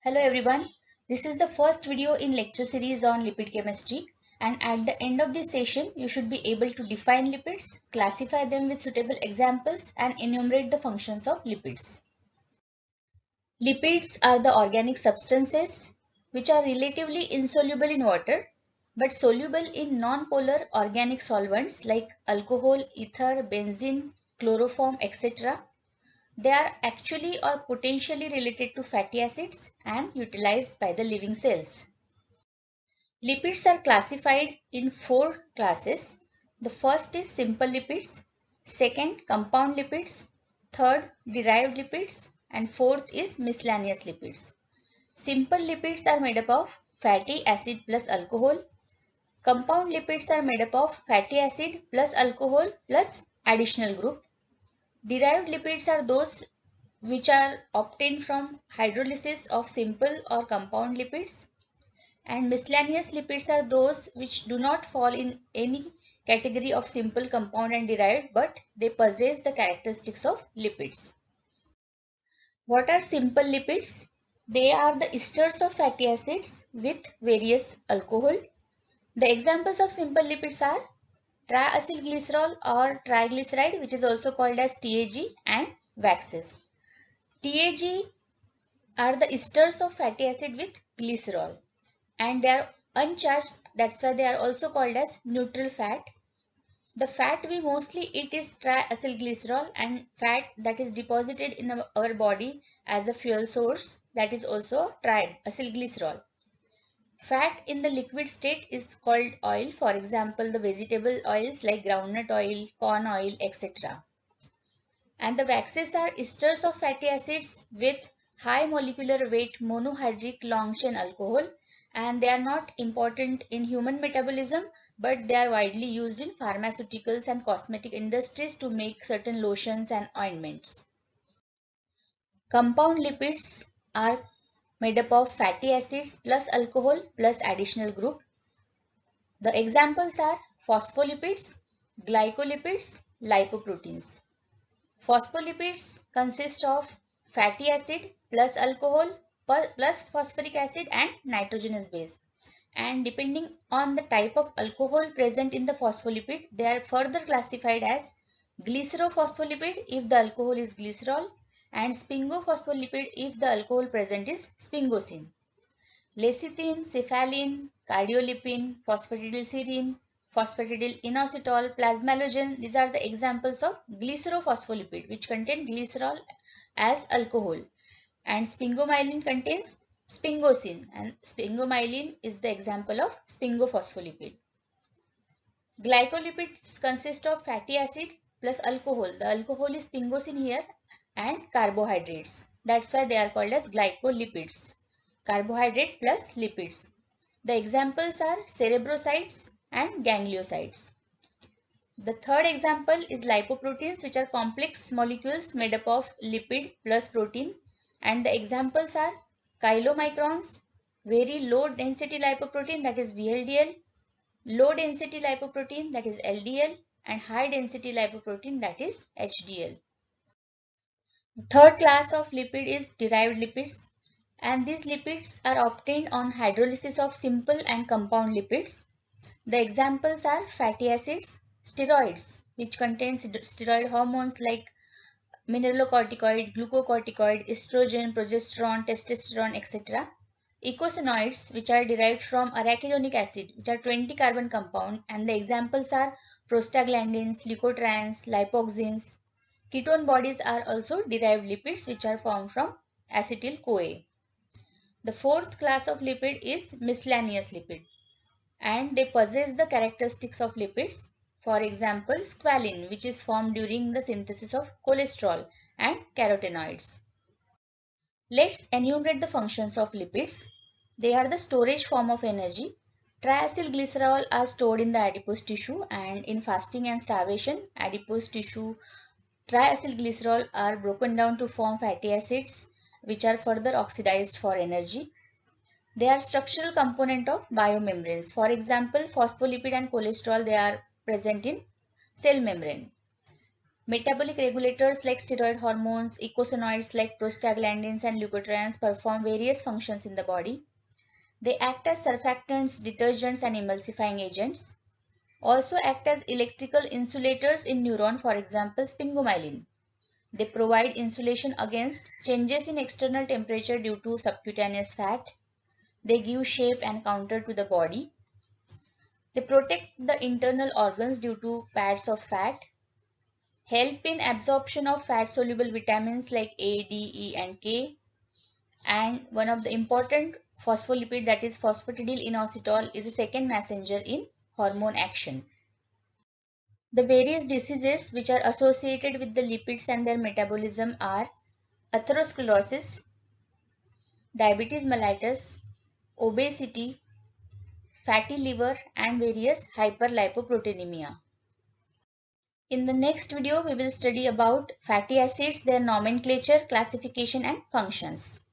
Hello everyone, this is the first video in lecture series on lipid chemistry, and at the end of this session you should be able to define lipids, classify them with suitable examples and enumerate the functions of lipids. Lipids are the organic substances which are relatively insoluble in water but soluble in non-polar organic solvents like alcohol, ether, benzene, chloroform, etc. They are actually or potentially related to fatty acids and utilized by the living cells. Lipids are classified in four classes. The first is simple lipids, second compound lipids, third derived lipids, and fourth is miscellaneous lipids. Simple lipids are made up of fatty acid plus alcohol. Compound lipids are made up of fatty acid plus alcohol plus additional group. Derived lipids are those which are obtained from hydrolysis of simple or compound lipids, and miscellaneous lipids are those which do not fall in any category of simple, compound and derived, but they possess the characteristics of lipids. What are simple lipids? They are the esters of fatty acids with various alcohol. The examples of simple lipids are triacylglycerol or triglyceride, which is also called as TAG, and waxes. TAG are the esters of fatty acid with glycerol, and they are uncharged, that's why they are also called as neutral fat. The fat we mostly eat is triacylglycerol, and fat that is deposited in our body as a fuel source, that is also triacylglycerol. Fat in the liquid state is called oil, for example the vegetable oils like groundnut oil, corn oil, etc. And the waxes are esters of fatty acids with high molecular weight monohydric long chain alcohol, and they are not important in human metabolism, but they are widely used in pharmaceuticals and cosmetic industries to make certain lotions and ointments. Compound lipids are made up of fatty acids plus alcohol plus additional group. The examples are phospholipids, glycolipids, lipoproteins. Phospholipids consist of fatty acid plus alcohol plus phosphoric acid and nitrogenous base. And depending on the type of alcohol present in the phospholipid, they are further classified as glycerophospholipid if the alcohol is glycerol, and sphingophospholipid if the alcohol present is sphingosine. Lecithin, cephalin, cardiolipin, phosphatidylserine, phosphatidylinositol, plasmalogen, these are the examples of glycerophospholipid which contain glycerol as alcohol, and sphingomyelin contains sphingosine, and sphingomyelin is the example of sphingophospholipid. Glycolipids consist of fatty acid plus alcohol. The alcohol is sphingosine here, and carbohydrates. That's why they are called as glycolipids. Carbohydrate plus lipids. The examples are cerebrosides and gangliosides. The third example is lipoproteins, which are complex molecules made up of lipid plus protein, and the examples are chylomicrons, very low density lipoprotein, that is VLDL, low density lipoprotein, that is LDL, and high density lipoprotein, that is HDL. The third class of lipid is derived lipids, and these lipids are obtained on hydrolysis of simple and compound lipids. The examples are fatty acids, steroids, which contain steroid hormones like mineralocorticoid, glucocorticoid, estrogen, progesterone, testosterone, etc. Eicosanoids, which are derived from arachidonic acid, which are 20 carbon compound, and the examples are prostaglandins, leukotrienes, lipoxins. Ketone bodies are also derived lipids which are formed from acetyl-CoA. The fourth class of lipid is miscellaneous lipid, and they possess the characteristics of lipids. For example, squalene, which is formed during the synthesis of cholesterol, and carotenoids. Let's enumerate the functions of lipids. They are the storage form of energy. Triacylglycerol are stored in the adipose tissue, and in fasting and starvation, adipose tissue triacylglycerol are broken down to form fatty acids which are further oxidized for energy. They are structural component of biomembranes. For example, phospholipid and cholesterol, they are present in cell membrane. Metabolic regulators like steroid hormones, eicosanoids like prostaglandins and leukotrienes perform various functions in the body. They act as surfactants, detergents, and emulsifying agents. Also act as electrical insulators in neuron, for example, sphingomyelin. They provide insulation against changes in external temperature due to subcutaneous fat. They give shape and contour to the body. They protect the internal organs due to pads of fat. Help in absorption of fat-soluble vitamins like A, D, E, and K. And one of the important phospholipid, that is phosphatidylinositol, is a second messenger in hormone action. The various diseases which are associated with the lipids and their metabolism are atherosclerosis, diabetes mellitus, obesity, fatty liver, and various hyperlipoproteinemia. In the next video, we will study about fatty acids, their nomenclature, classification, and functions.